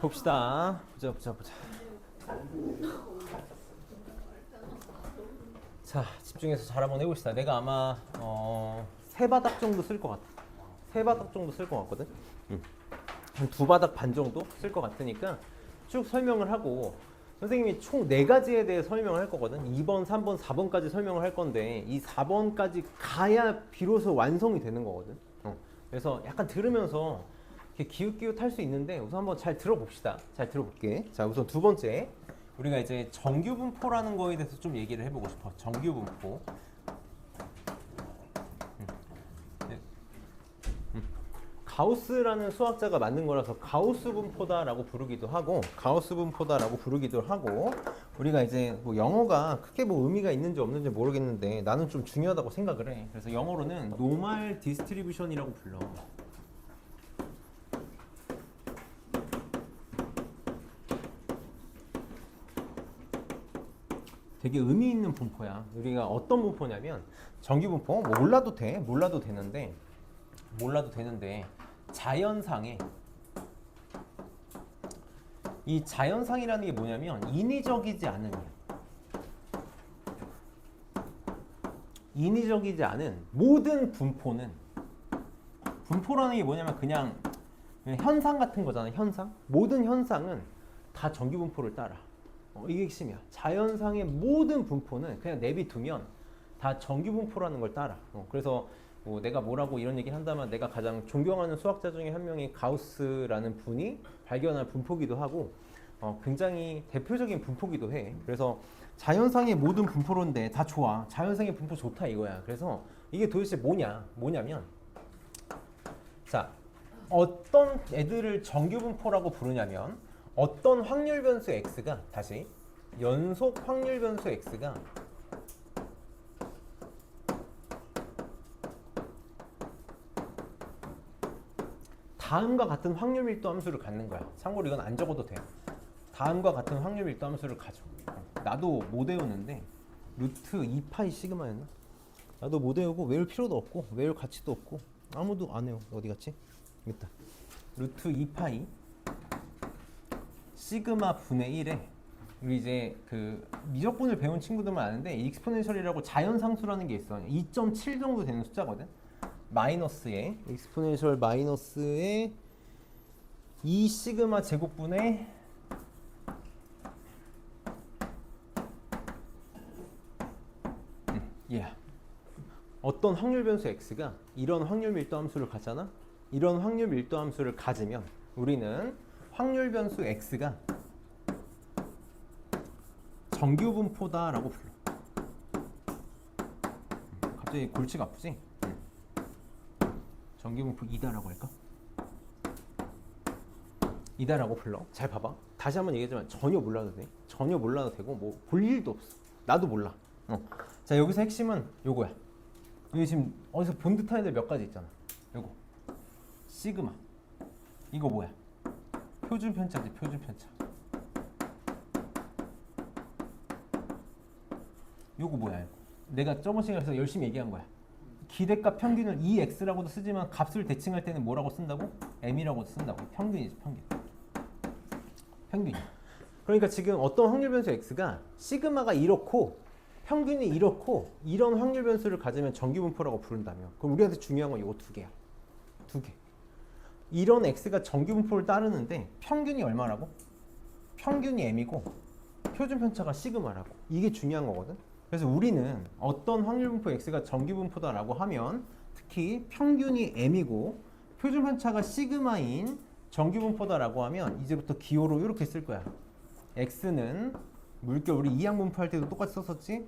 봅시다. 보자. 자, 집중해서 잘 한번 해봅시다. 내가 아마 세 바닥 정도 쓸 것 같아. 세 바닥 정도 쓸 것 같거든. 한 두 바닥 반 정도 쓸 것 같으니까 쭉 설명을 하고 선생님이 총 네 가지에 대해 설명을 할 거거든. 2번, 3번, 4번까지 설명을 할 건데 이 4번까지 가야 비로소 완성이 되는 거거든. 그래서 약간 들으면서 이렇게 기웃기웃 할 수 있는데 우선 한번 잘 들어봅시다. 잘 들어볼게. 자, 우선 두 번째 우리가 이제 정규분포라는 거에 대해서 좀 얘기를 해보고 싶어. 정규분포. 가우스라는 수학자가 만든 거라서 가우스 분포다라고 부르기도 하고 우리가 이제 뭐 영어가 크게 뭐 의미가 있는지 없는지 모르겠는데 나는 좀 중요하다고 생각을 해. 그래서 영어로는 노멀 디스트리뷰션이라고 불러. 되게 의미 있는 분포야. 우리가 어떤 분포냐면 정규 분포 뭐 몰라도 되는데 자연상에 이 자연상이라는 게 뭐냐면 인위적이지 않은 모든 분포는 분포라는 게 뭐냐면 그냥 현상 같은 거잖아. 현상. 모든 현상은 다 정규 분포를 따라. 이게 핵심이야. 자연상의 모든 분포는 그냥 내비두면 다 정규 분포라는 걸 따라. 그래서 뭐 내가 뭐라고 이런 얘기를 한다면 내가 가장 존경하는 수학자 중에 한 명이 가우스라는 분이 발견한 분포기도 하고 굉장히 대표적인 분포기도 해. 그래서 자연상의 모든 분포론데 다 좋아. 자연상의 분포 좋다 이거야. 그래서 이게 도대체 뭐냐면 자, 어떤 애들을 정규 분포라고 부르냐면 어떤 확률 변수 x가 다시 연속 확률 변수 x가 다음과 같은 확률 밀도 함수를 갖는 거야. 참고로 이건 안 적어도 돼. 다음과 같은 확률 밀도 함수를 가져. 나도 못 외우는데 루트 2파이 시그마였나? 나도 못 외우고 외울 필요도 없고 외울 가치도 없고 아무도 안 외워. 어디 갔지? 여기 있다. 루트 2파이 시그마 분의 1에 우리 이제 그 미적분을 배운 친구들만 아는데 익스포넨셜이라고 자연상수라는 게 있어. 2.7 정도 되는 숫자거든. 마이너스에 익스포넨셜 마이너스에 2 시그마 제곱분의 어떤 확률 변수 x가 이런 확률 밀도 함수를 갖잖아. 이런 확률 밀도 함수를 가지면 우리는 확률 변수 x가 정규 분포다라고 불러. 갑자기 골치가 아프지? 정규 분포 2다라고 할까? 2다라고 불러. 잘 봐봐. 다시 한번 얘기하지만 전혀 몰라도 돼. 전혀 몰라도 되고 뭐 볼 일도 없어. 나도 몰라. 자, 여기서 핵심은 요거야. 여기 지금 어디서 본 듯한 애들 몇 가지 있잖아. 요거 시그마. 이거 뭐야? 표준 편차지. 표준 편차. 요거 뭐야? 이거. 내가 저번 시간에서 열심히 얘기한 거야. 기대값 평균을 EX라고도 쓰지만 값을 대칭할 때는 뭐라고 쓴다고? M이라고 쓴다고. 평균이지, 평균. 그러니까 지금 어떤 확률 변수 X가 시그마가 이렇고 평균이 이렇고 이런 확률 변수를 가지면 정규 분포라고 부른다며. 그럼 우리한테 중요한 건 이거 두 개야. 두 개. 이런 X가 정규 분포를 따르는데 평균이 얼마라고? 평균이 M이고 표준 편차가 시그마라고. 이게 중요한 거거든. 그래서 우리는 어떤 확률 분포 x가 정규 분포다라고 하면 특히 평균이 m이고 표준 편차가 시그마인 정규 분포다라고 하면 이제부터 기호로 이렇게 쓸 거야. x는 물결 우리 이항 분포할 때도 똑같이 썼었지.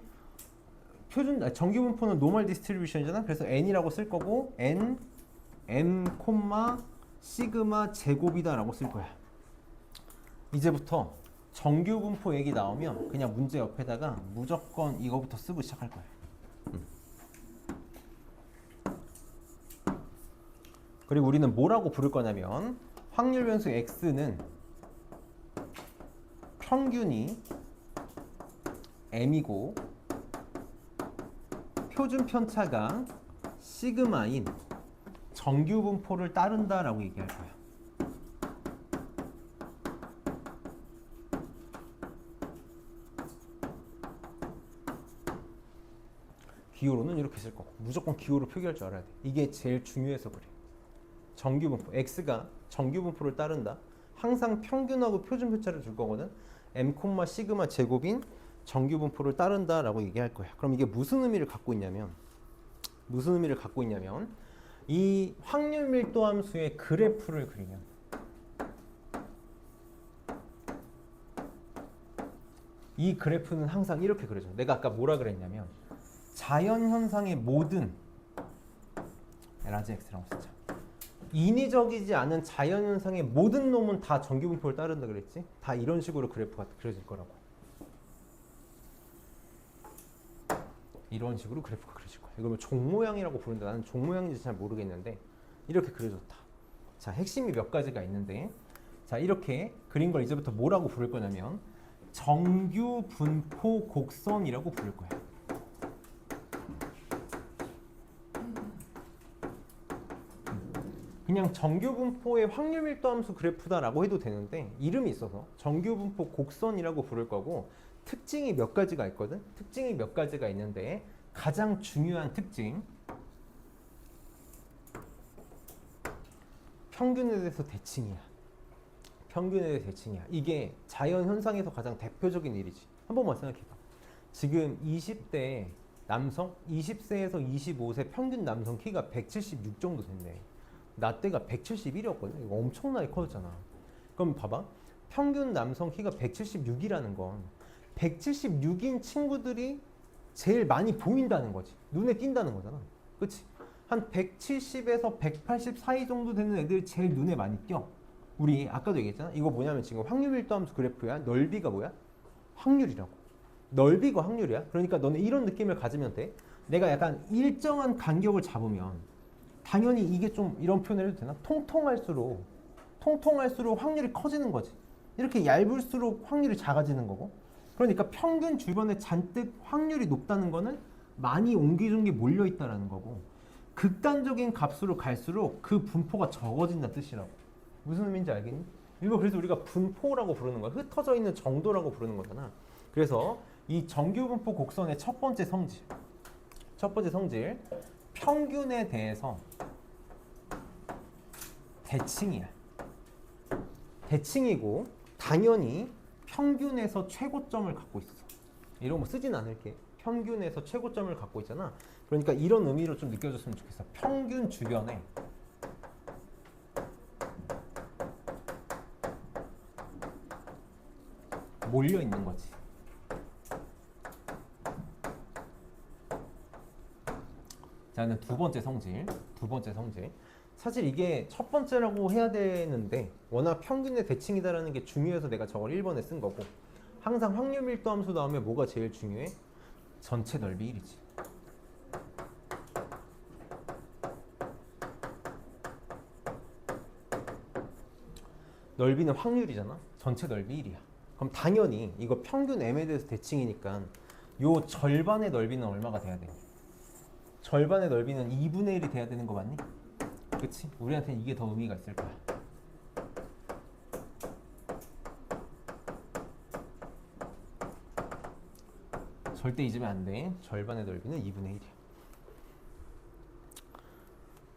정규 분포는 노멀 디스트리뷰션이잖아. 그래서 n이라고 쓸 거고 n m 시그마 제곱이다라고 쓸 거야. 이제부터 정규 분포 얘기 나오면 그냥 문제 옆에다가 무조건 이거부터 쓰고 시작할 거야. 그리고 우리는 뭐라고 부를 거냐면 확률 변수 x는 평균이 m이고 표준 편차가 시그마인 정규 분포를 따른다라고 얘기할 거야. 기호로는 이렇게 쓸 거고 무조건 기호로 표기할 줄 알아야 돼. 이게 제일 중요해서 그래. 정규분포 x가 정규분포를 따른다. 항상 평균하고 표준편차를 줄 거거든. m, 시그마 제곱인 정규분포를 따른다라고 얘기할 거야. 그럼 이게 무슨 의미를 갖고 있냐면 이 확률 밀도 함수의 그래프를 그리면 이 그래프는 항상 이렇게 그려져. 내가 아까 뭐라 그랬냐면 자연현상의 모든 라지 x라고 쓰자. 인위적이지 않은 자연현상의 모든 놈은 다 정규분포를 따른다 그랬지? 다 이런 식으로 그래프가 그려질 거라고. 이런 식으로 그래프가 그려질 거야. 이걸 종 모양이라고 부른다. 나는 종 모양인지 잘 모르겠는데 이렇게 그려졌다. 자, 핵심이 몇 가지가 있는데 자, 이렇게 그린 걸 이제부터 뭐라고 부를 거냐면 정규분포 곡선이라고 부를 거야. 그냥 정규분포의 확률 밀도 함수 그래프다라고 해도 되는데 이름이 있어서 정규분포 곡선이라고 부를 거고 특징이 몇 가지가 있거든. 특징이 몇 가지가 있는데 가장 중요한 특징 평균에 대해서 대칭이야. 평균에 대해서 대칭이야. 이게 자연현상에서 가장 대표적인 일이지. 한 번만 생각해봐. 지금 20대 남성, 20세에서 25세 평균 남성 키가 176 정도 됐네. 나 때가 171이었거든. 이거 엄청나게 커졌잖아. 그럼 봐봐. 평균 남성 키가 176이라는 건 176인 친구들이 제일 많이 보인다는 거지. 눈에 띈다는 거잖아. 그치? 한 170에서 180 사이 정도 되는 애들이 제일 눈에 많이 띄어. 우리 아까도 얘기했잖아. 이거 뭐냐면 지금 확률 밀도 함수 그래프야. 넓이가 뭐야? 확률이라고. 넓이가 확률이야. 그러니까 너네 이런 느낌을 가지면 돼. 내가 약간 일정한 간격을 잡으면 당연히 이게 좀 이런 표현을 해도 되나? 통통할수록 확률이 커지는 거지. 이렇게 얇을수록 확률이 작아지는 거고. 그러니까 평균 주변에 잔뜩 확률이 높다는 거는 많이 옹기종기 몰려있다는 거고 극단적인 값으로 갈수록 그 분포가 적어진다는 뜻이라고. 무슨 의미인지 알겠니? 이거 그래서 우리가 분포라고 부르는 거야. 흩어져 있는 정도라고 부르는 거잖아. 그래서 이 정규분포 곡선의 첫 번째 성질 평균에 대해서 대칭이야. 대칭이고 당연히 평균에서 최고점을 갖고 있어. 이런 거 쓰진 않을게. 평균에서 최고점을 갖고 있잖아. 그러니까 이런 의미로 좀 느껴졌으면 좋겠어. 평균 주변에 몰려 있는 거지. 자, 두 번째 성질. 사실 이게 첫 번째라고 해야 되는데 워낙 평균의 대칭이다라는 게 중요해서 내가 저걸 1번에 쓴 거고 항상 확률 밀도 함수 나오면 뭐가 제일 중요해? 전체 넓이 1이지. 넓이는 확률이잖아. 전체 넓이 1이야. 그럼 당연히 이거 평균 m에 대해서 대칭이니까 요 절반의 넓이는 얼마가 돼야 돼? 절반의 넓이는 2분의 1이 돼야 되는 거 맞니? 그치? 우리한테는 이게 더 의미가 있을 거야. 절대 잊으면 안 돼. 절반의 넓이는 2분의 1이야.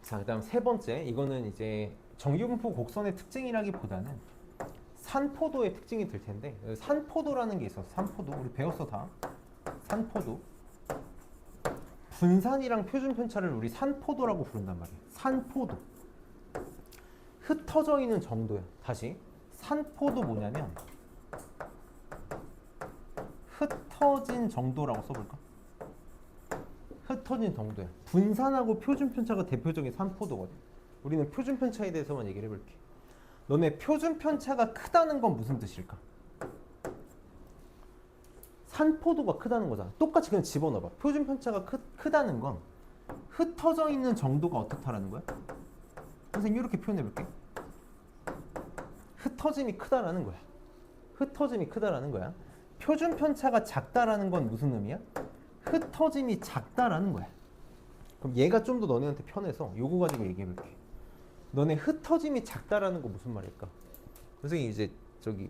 자, 그 다음 세 번째. 이거는 이제 정규분포 곡선의 특징이라기보다는 산포도의 특징이 될 텐데 산포도라는 게 있어. 산포도. 우리 배웠어 다. 산포도. 분산이랑 표준편차를 우리 산포도라고 부른단 말이야. 산포도. 흩어져 있는 정도야. 다시. 산포도 뭐냐면 흩어진 정도라고 써볼까? 흩어진 정도야. 분산하고 표준편차가 대표적인 산포도거든. 우리는 표준편차에 대해서만 얘기를 해볼게. 너네 표준편차가 크다는 건 무슨 뜻일까? 산포도가 크다는 거잖아. 똑같이 그냥 집어넣어봐. 표준편차가 크다는 건 흩어져 있는 정도가 어떻다라는 거야? 선생님 이렇게 표현해볼게. 흩어짐이 크다라는 거야. 흩어짐이 크다라는 거야. 표준편차가 작다라는 건 무슨 의미야? 흩어짐이 작다라는 거야. 그럼 얘가 좀 더 너네한테 편해서 요거 가지고 얘기해볼게. 너네 흩어짐이 작다라는 거 무슨 말일까? 선생님 이제 저기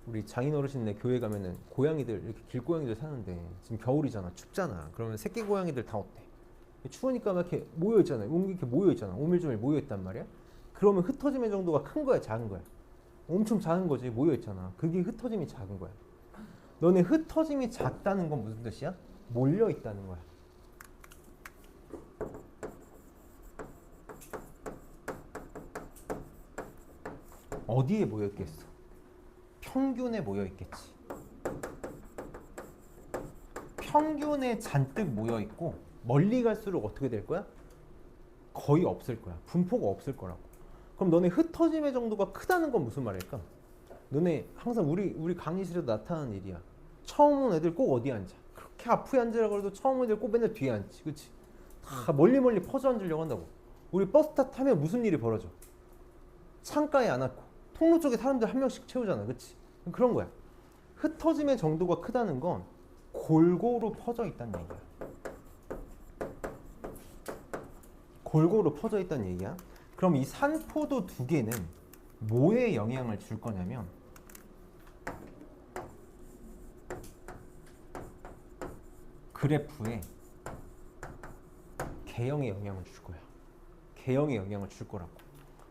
우리 장인 어르신네 교회 가면은 고양이들 이렇게 길고양이들 사는데 지금 겨울이잖아, 춥잖아. 그러면 새끼 고양이들 다 어때? 추우니까 막 이렇게 모여 있잖아요. 이렇게 모여 있잖아. 오밀조밀 모여 있단 말이야. 그러면 흩어짐의 정도가 큰 거야, 작은 거야? 엄청 작은 거지. 모여 있잖아. 그게 흩어짐이 작은 거야. 너네 흩어짐이 작다는 건 무슨 뜻이야? 몰려 있다는 거야. 어디에 모여 있겠어? 평균에 모여 있겠지. 평균에 잔뜩 모여 있고 멀리 갈수록 어떻게 될 거야? 거의 없을 거야. 분포가 없을 거라고. 그럼 너네 흩어짐의 정도가 크다는 건 무슨 말일까? 너네 항상 우리 강의실에도 나타나는 일이야. 처음 온 애들 꼭 어디 앉아? 그렇게 앞에 앉으라 그래도 처음 온 애들 꼭 맨날 뒤에 앉지, 그치? 다 멀리 퍼져 앉으려고 한다고. 우리 버스 타면 무슨 일이 벌어져? 창가에 안 앉고 통로 쪽에 사람들 한 명씩 채우잖아, 그치? 그런 거야. 흩어짐의 정도가 크다는 건 골고루 퍼져 있다는 얘기야. 골고루 퍼져 있다는 얘기야. 그럼 이 산포도 두 개는 뭐에 영향을 줄 거냐면 그래프에 개형에 영향을 줄 거야. 개형에 영향을 줄 거라고.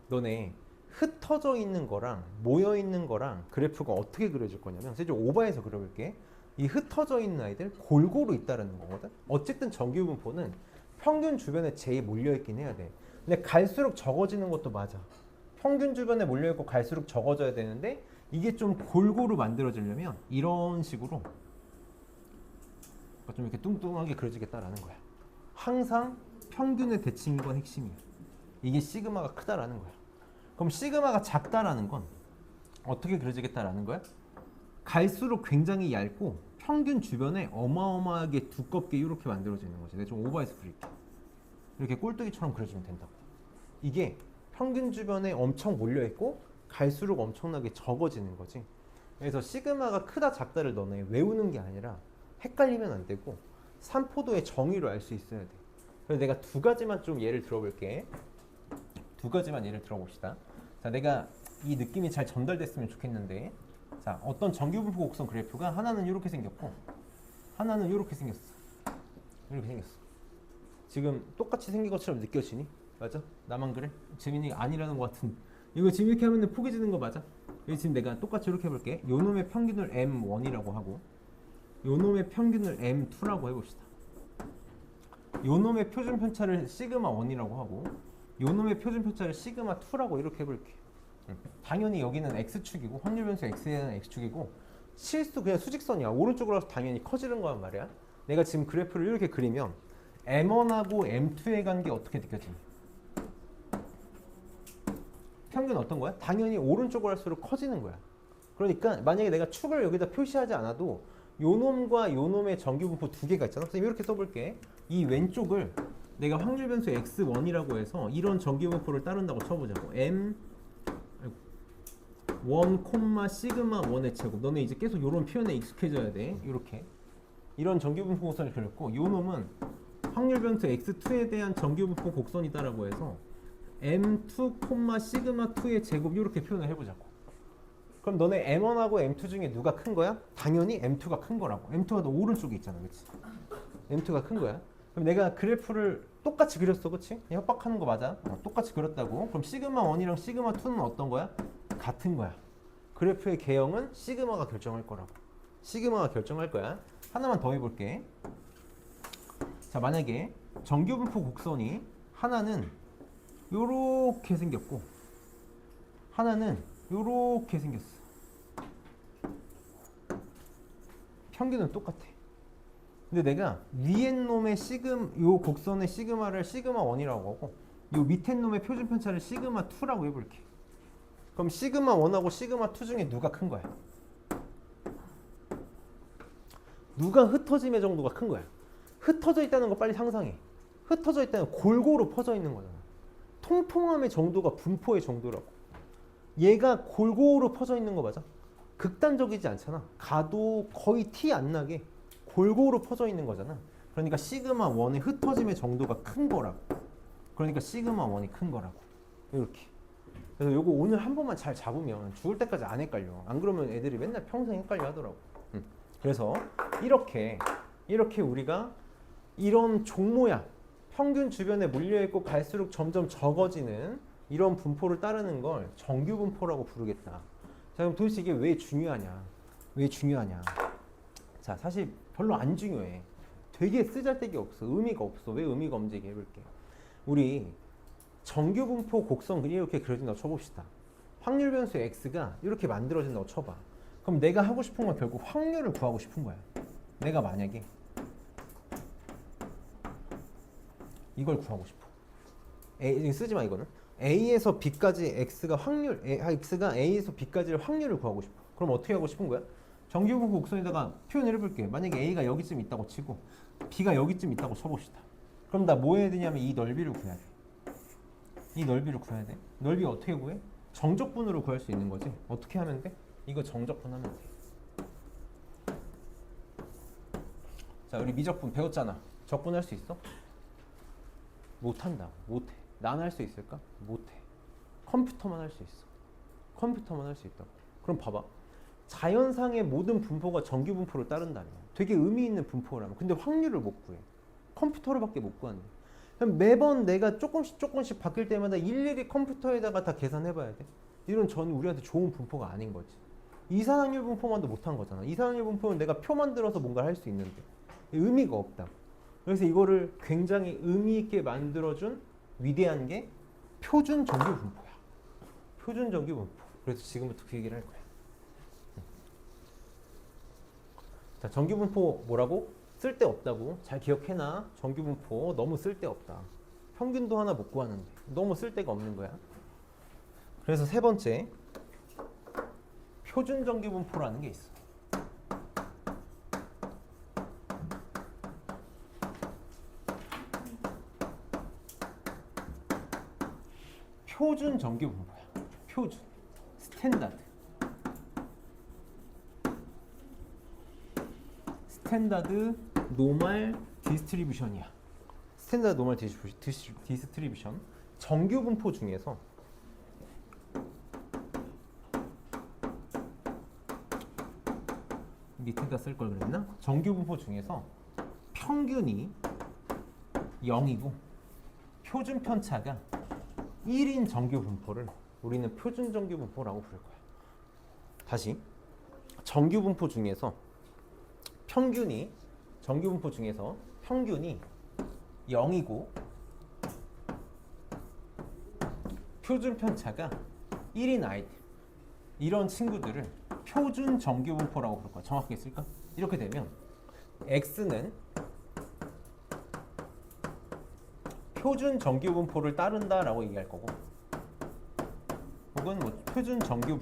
너네 흩어져 있는 거랑 모여 있는 거랑 그래프가 어떻게 그려질 거냐면 세종 오버해서 그려볼게. 이 흩어져 있는 아이들 골고루 있다라는 거거든. 어쨌든 정규분포는 평균 주변에 제일 몰려있긴 해야 돼. 근데 갈수록 적어지는 것도 맞아. 평균 주변에 몰려있고 갈수록 적어져야 되는데 이게 좀 골고루 만들어지려면 이런 식으로 좀 이렇게 뚱뚱하게 그려지겠다라는 거야. 항상 평균의 대칭인 건 핵심이야. 이게 시그마가 크다라는 거야. 그럼 시그마가 작다라는 건 어떻게 그려지겠다라는 거야? 갈수록 굉장히 얇고 평균 주변에 어마어마하게 두껍게 이렇게 만들어지는 거지. 내가 좀 오버해서 그릴게. 이렇게 꼴뚜기처럼 그려주면 된다고. 이게 평균 주변에 엄청 몰려있고 갈수록 엄청나게 적어지는 거지. 그래서 시그마가 크다 작다를 너네 외우는 게 아니라 헷갈리면 안 되고 산포도의 정의로 알 수 있어야 돼. 그래서 내가 두 가지만 좀 예를 들어볼게. 두 가지만 예를 들어봅시다. 자, 내가 이 느낌이 잘 전달됐으면 좋겠는데, 자, 어떤 정규분포 곡선 그래프가 하나는 이렇게 생겼고 하나는 이렇게 생겼어. 이렇게 생겼어. 지금 똑같이 생긴 것처럼 느껴지니? 맞아? 나만 그래? 재민이가 아니라는 것 같은. 이거 지금 이렇게 하면 포개지는 거 맞아? 여기 지금 내가 똑같이 이렇게 해볼게. 요 놈의 평균을 M1이라고 하고 요 놈의 평균을 M2라고 해봅시다. 요 놈의 표준 편차를 시그마 1이라고 하고 요 놈의 표준 편차를 시그마 2라고 이렇게 해볼게. 당연히 여기는 X축이고 확률 변수 X에는 X축이고 실수 그냥 수직선이야. 오른쪽으로 가서 당연히 커지는 거란 말이야. 내가 지금 그래프를 이렇게 그리면 M1하고 M2의 관계 어떻게 느껴지니? 평균 어떤 거야? 당연히 오른쪽으로 할수록 커지는 거야. 그러니까 만약에 내가 축을 여기다 표시하지 않아도 요 놈과 요 놈의 정규분포 두 개가 있잖아. 선생님 이렇게 써볼게. 이 왼쪽을 내가 확률 변수 X1이라고 해서 이런 정규분포를 따른다고 쳐보자고. M1, 시그마 1의 제곱. 너네 이제 계속 이런 표현에 익숙해져야 돼. 이렇게. 이런 정규분포 곡선을 그렸고 요 놈은 확률 변수 X2에 대한 정규분포 곡선이다라고 해서 M2, 시그마 2의 제곱 이렇게 표현을 해보자고. 그럼 너네 M1하고 M2 중에 누가 큰 거야? 당연히 M2가 큰 거라고. M2가 너 오른쪽에 있잖아, 그렇지? M2가 큰 거야. 그럼 내가 그래프를 똑같이 그렸어, 그렇지? 협박하는 거 맞아? 똑같이 그렸다고. 그럼 시그마 1이랑 시그마 2는 어떤 거야? 같은 거야. 그래프의 개형은 시그마가 결정할 거라고. 시그마가 결정할 거야. 하나만 더 해볼게. 자, 만약에 정규분포 곡선이 하나는 요렇게 생겼고 하나는 요렇게 생겼어. 평균은 똑같아. 근데 내가 위에 놈의 요 곡선의 시그마를 시그마 1이라고 하고 요 밑에 놈의 표준 편차를 시그마 2라고 해볼게. 그럼 시그마 1하고 시그마 2 중에 누가 큰 거야? 누가 흩어짐의 정도가 큰 거야? 흩어져 있다는 거 빨리 상상해. 흩어져 있다는 골고루 퍼져 있는 거잖아. 통통함의 정도가 분포의 정도라고. 얘가 골고루 퍼져 있는 거 맞아? 극단적이지 않잖아. 가도 거의 티 안 나게 골고루 퍼져 있는 거잖아. 그러니까 시그마 1의 흩어짐의 정도가 큰 거라고. 그러니까 시그마 1이 큰 거라고. 이렇게. 그래서 요거 오늘 한 번만 잘 잡으면 죽을 때까지 안 헷갈려. 안 그러면 애들이 맨날 평생 헷갈려 하더라고. 그래서 이렇게 우리가 이런 종 모양 평균 주변에 몰려있고 갈수록 점점 적어지는 이런 분포를 따르는 걸 정규 분포라고 부르겠다. 자, 그럼 도대체 이게 왜 중요하냐? 왜 중요하냐? 자, 사실 별로 안 중요해. 되게 쓰잘데기 없어. 의미가 없어. 왜 의미가 없는지 얘기해볼게. 우리 정규 분포 곡선 이렇게 그려진다고 쳐봅시다. 확률 변수 x가 이렇게 만들어진다고 쳐봐. 그럼 내가 하고 싶은 건 결국 확률을 구하고 싶은 거야. 내가 만약에 이걸 구하고 싶어. 쓰지 마 이거는. A에서 B까지 x가 x가 A에서 B까지의 확률을 구하고 싶어. 그럼 어떻게 하고 싶은 거야? 정규 분포 곡선에다가 표현을 해볼게. 만약에 A가 여기쯤 있다고 치고 B가 여기쯤 있다고 쳐봅시다. 그럼 나 뭐 해야 되냐면 이 넓이를 구해야 돼. 이 넓이를 구해야 돼. 넓이 어떻게 구해? 정적분으로 구할 수 있는 거지. 어떻게 하면 돼? 이거 정적분 하면 돼. 자, 우리 미적분 배웠잖아. 적분할 수 있어? 못한다. 못해. 난 할 수 있을까? 못해. 컴퓨터만 할 수 있어. 컴퓨터만 할 수 있다고. 그럼 봐봐. 자연상의 모든 분포가 정규 분포를 따른다면 되게 의미 있는 분포라면 근데 확률을 못 구해. 컴퓨터로밖에 못 구하는데. 그럼 매번 내가 조금씩 바뀔 때마다 일일이 컴퓨터에다가 다 계산해봐야 돼. 이런 전 우리한테 좋은 분포가 아닌 거지. 이산확률 분포만도 못한 거잖아. 이산확률 분포는 내가 표 만들어서 뭔가 할 수 있는데 의미가 없다. 그래서 이거를 굉장히 의미 있게 만들어준 위대한 게 표준 정규 분포야. 표준 정규 분포. 그래서 지금부터 그 얘기를 할 거야. 자, 정규 분포 뭐라고? 쓸데없다고. 잘 기억해놔. 정규 분포 너무 쓸데없다. 평균도 하나 못 구하는데 너무 쓸데가 없는 거야. 그래서 세 번째, 표준 정규 분포라는 게 있어. 표준 정규 분포야. 표준. 스탠다드. 스탠다드 노멀 디스트리뷰션이야. 스탠다드 노멀 디스트리뷰션. 정규 분포 중에서 밑에다 쓸 걸 그랬나? 정규 분포 중에서 평균이 0이고 표준 편차가 1인 정규 분포를 우리는 표준 정규 분포라고 부를 거야. 다시 정규 분포 중에서 정규 분포 중에서 평균이 0이고 표준 편차가 1인 아이들, 이런 친구들을 표준 정규 분포라고 부를 거야. 정확하게 쓸까? 이렇게 되면 x는 표준 정규 분포를 따른다라고 얘기할 거고, 혹은 뭐 표준 정규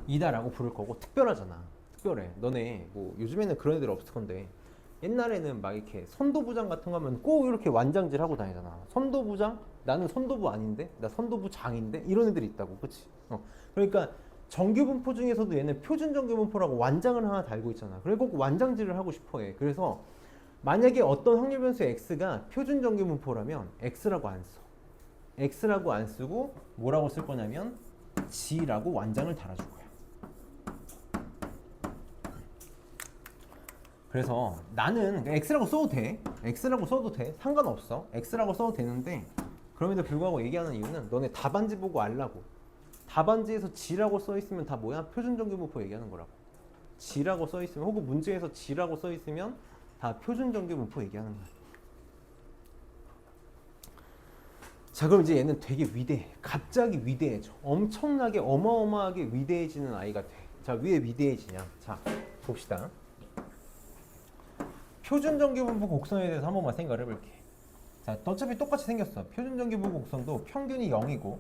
분포이다라고 부를 거고. 특별하잖아. 특별해. 너네 뭐 요즘에는 그런 애들 없을 건데 옛날에는 막 이렇게 선도부장 같은 거 하면 꼭 이렇게 완장질 하고 다니잖아. 선도부장? 나는 선도부 아닌데? 나 선도부장인데? 이런 애들이 있다고. 그치? 그러니까 정규 분포 중에서도 얘는 표준 정규 분포라고 완장을 하나 달고 있잖아. 그래 꼭 완장질을 하고 싶어 해. 그래서 만약에 어떤 확률 변수 x가 표준 정규 분포라면 x라고 안 써. x라고 안 쓰고 뭐라고 쓸 거냐면 g라고 완장을 달아줄 거야. 그래서 나는 x라고 써도 돼. x라고 써도 돼. 상관없어. x라고 써도 되는데 그럼에도 불구하고 얘기하는 이유는 너네 답안지 보고 알라고. 답안지에서 g라고 써 있으면 다 뭐야? 표준 정규 분포 얘기하는 거라고. g라고 써 있으면, 혹은 문제에서 g라고 써 있으면 다 표준 정규 분포 얘기하는 거야. 자, 그럼 이제 얘는 되게 위대해. 갑자기 위대해져. 엄청나게 어마어마하게 위대해지는 아이가 돼. 자, 왜 위대해지냐? 자, 봅시다. 표준 정규 분포 곡선에 대해서 한 번만 생각을 해볼게. 자, 어차피 똑같이 생겼어. 표준 정규 분포 곡선도 평균이 0이고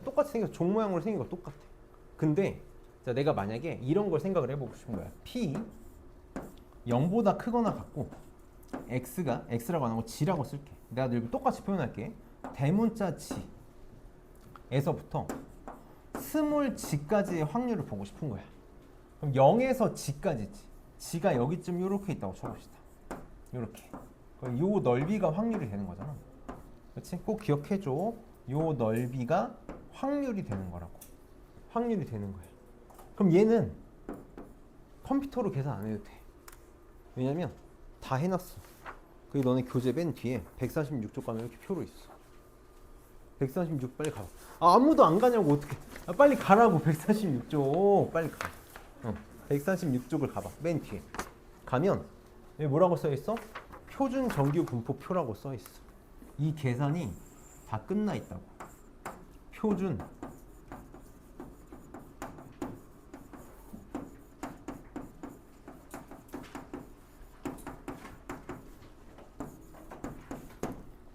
똑같이 생겼어. 종 모양으로 생긴 거 똑같아. 근데 자, 내가 만약에 이런 걸 생각을 해보고 싶은 거야. P 0보다 크거나 같고 x라고 안 하고 g라고 쓸게. 내가 늘 똑같이 표현할게. 대문자 g에서부터 스몰 g까지의 확률을 보고 싶은 거야. 그럼 0에서 g까지지. g가 여기쯤 이렇게 있다고 쳐봅시다. 이렇게. 요 넓이가 확률이 되는 거잖아. 그렇지? 꼭 기억해줘. 요 넓이가 확률이 되는 거라고. 확률이 되는 거야. 그럼 얘는 컴퓨터로 계산 안 해도 돼. 왜냐면 다 해놨어. 그게 너네 교재 맨 뒤에 146쪽 가면 이렇게 표로 있어. 146 빨리 가. 아무도 안 가냐고 어떻게? 빨리 가라고 146쪽 빨리 가. 146쪽을 가봐. 맨 뒤에 가면 여기 뭐라고 써 있어? 표준 정규 분포표라고 써 있어. 이 계산이 다 끝나 있다고. 표준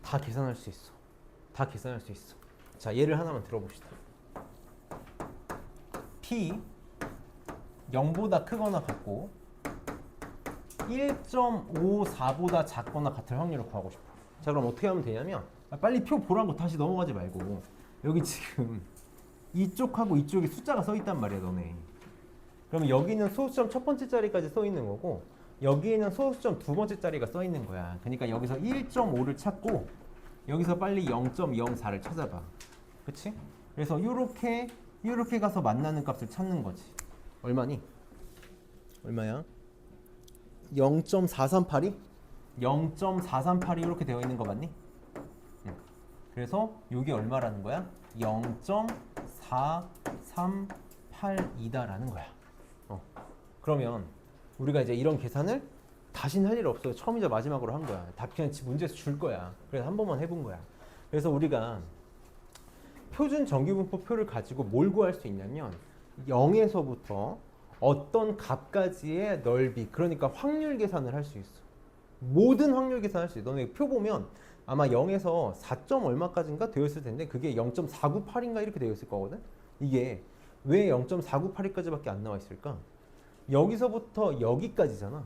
다 계산할 수 있어. 다 계산할 수 있어. 자, 예를 하나만 들어봅시다. P 0보다 크거나 같고 1.54보다 작거나 같을 확률을 구하고 싶어. 자, 그럼 어떻게 하면 되냐면 빨리 표 보라고 다시 넘어가지 말고 여기 지금 이쪽하고 이쪽에 숫자가 써 있단 말이야, 너네. 그러면 여기는 소수점 첫 번째 자리까지 써 있는 거고 여기에는 소수점 두 번째 자리가 써 있는 거야. 그러니까 여기서 1.5를 찾고 여기서 빨리 0.04를 찾아봐. 그치? 그래서 요렇게 가서 만나는 값을 찾는 거지. 얼마니? 얼마야? 0.438이? 0.438이 이렇게 되어 있는 거 맞니? 응. 그래서 이게 얼마라는 거야? 0.4382다라는 거야. 그러면 우리가 이제 이런 계산을 다시는 할 일 없어요. 처음이자 마지막으로 한 거야. 답 그냥 문제에서 줄 거야. 그래서 한 번만 해본 거야. 그래서 우리가 표준 정규분포표를 가지고 뭘 구할 수 있냐면 0에서부터 어떤 값까지의 넓이, 그러니까 확률 계산을 할 수 있어. 모든 확률 계산을 할 수 있어. 너네 표 보면 아마 0에서 4점 얼마까지인가 되어 있을 텐데 그게 0.498인가 이렇게 되어 있을 거거든. 이게 왜 0.498까지밖에 안 나와 있을까? 여기서부터 여기까지잖아.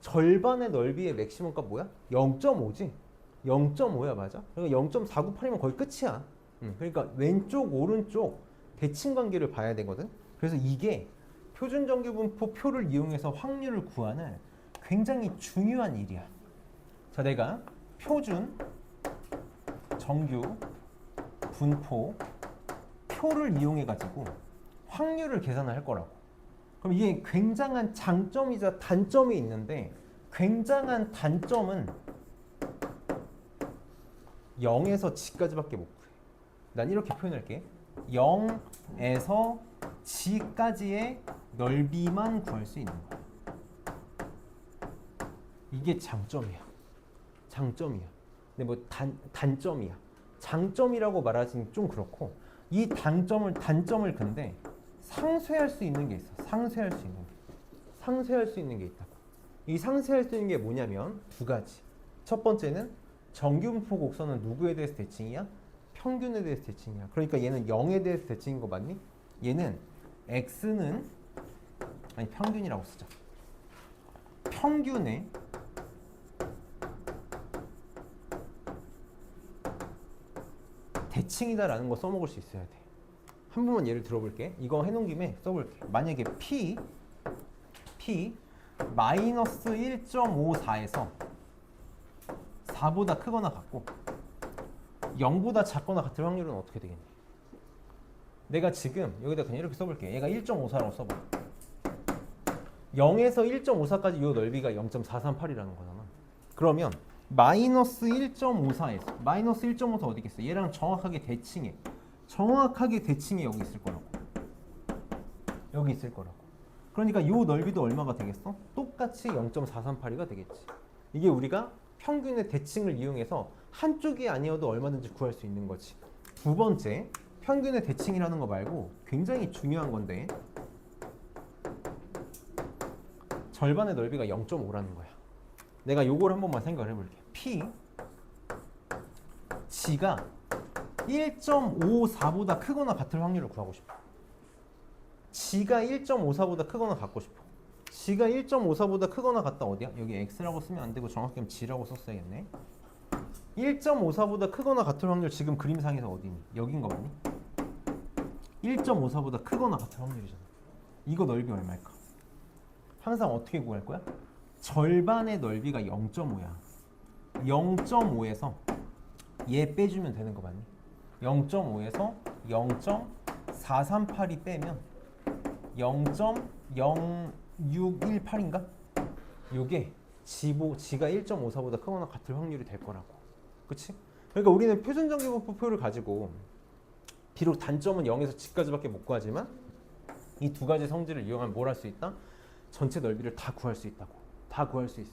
절반의 넓이의 맥시멈 값 뭐야? 0.5지? 0.5야, 맞아? 그러니까 0.498이면 거의 끝이야. 그러니까 왼쪽, 오른쪽 대칭 관계를 봐야 되거든. 그래서 이게 표준 정규 분포 표를 이용해서 확률을 구하는 굉장히 중요한 일이야. 자, 내가 표준 정규 분포 표를 이용해 가지고 확률을 계산을 할 거라고. 그럼 이게 굉장한 장점이자 단점이 있는데 굉장한 단점은 0에서 g까지밖에 못 구해. 난 이렇게 표현할게. 0에서 g까지의 넓이만 구할 수 있는 거야. 이게 장점이야. 장점이야. 근데 뭐 단점이야. 장점이라고 말하기는 좀 그렇고 이 단점을 근데 상쇄할 수 있는 게 있어. 상쇄할 수 있는 게 있다고. 이 상쇄할 수 있는 게 뭐냐면 두 가지. 첫 번째는 정규분포 곡선은 누구에 대해서 대칭이야? 평균에 대해서 대칭이야. 그러니까 얘는 0에 대해서 대칭인 거 맞니? 얘는 x는 아니 평균이라고 쓰자. 평균의 대칭이다라는 거 써먹을 수 있어야 돼. 한 번만 예를 들어볼게. 이거 해놓은 김에 써볼게. 만약에 P 마이너스 1.54에서 4보다 크거나 같고 0보다 작거나 같을 확률은 어떻게 되겠니? 내가 지금 여기다 그냥 이렇게 써볼게. 얘가 1.54라고 써봐. 0에서 1.54까지 이 넓이가 0.438이라는 거잖아. 그러면 마이너스 1.54에서 마이너스 1.54 어디 있겠어? 얘랑 정확하게 대칭해. 정확하게 대칭이 여기 있을 거라고. 여기 있을 거라고. 그러니까 이 넓이도 얼마가 되겠어? 똑같이 0.438이가 되겠지. 이게 우리가 평균의 대칭을 이용해서 한쪽이 아니어도 얼마든지 구할 수 있는 거지. 두 번째, 평균의 대칭이라는 거 말고 굉장히 중요한 건데 절반의 넓이가 0.5라는 거야. 내가 요걸 한 번만 생각을 해볼게. P G가 1.54보다 크거나 같을 확률을 구하고 싶어. G가 1.54보다 크거나 같고 싶어. G가 1.54보다 크거나 같다 어디야? 여기 X라고 쓰면 안 되고 정확히 하면 G라고 썼어야겠네. 1.54보다 크거나 같을 확률 지금 그림상에서 어디니? 여긴 거 맞니? 1.54보다 크거나 같을 확률이잖아. 이거 넓이 얼마일까? 항상 어떻게 구할 거야? 절반의 넓이가 0.5야. 0.5에서 얘 빼주면 되는 거 맞니? 0.5에서 0.438이 빼면 0.0618인가? 요게 지가 1.54보다 크거나 같을 확률이 될 거라고. 그치? 그러니까 우리는 표준정규분포표를 가지고 비록 단점은 0에서 g까지밖에 못 구하지만 이 두 가지 성질을 이용하면 뭘 할 수 있다? 전체 넓이를 다 구할 수 있다고. 다 구할 수 있어.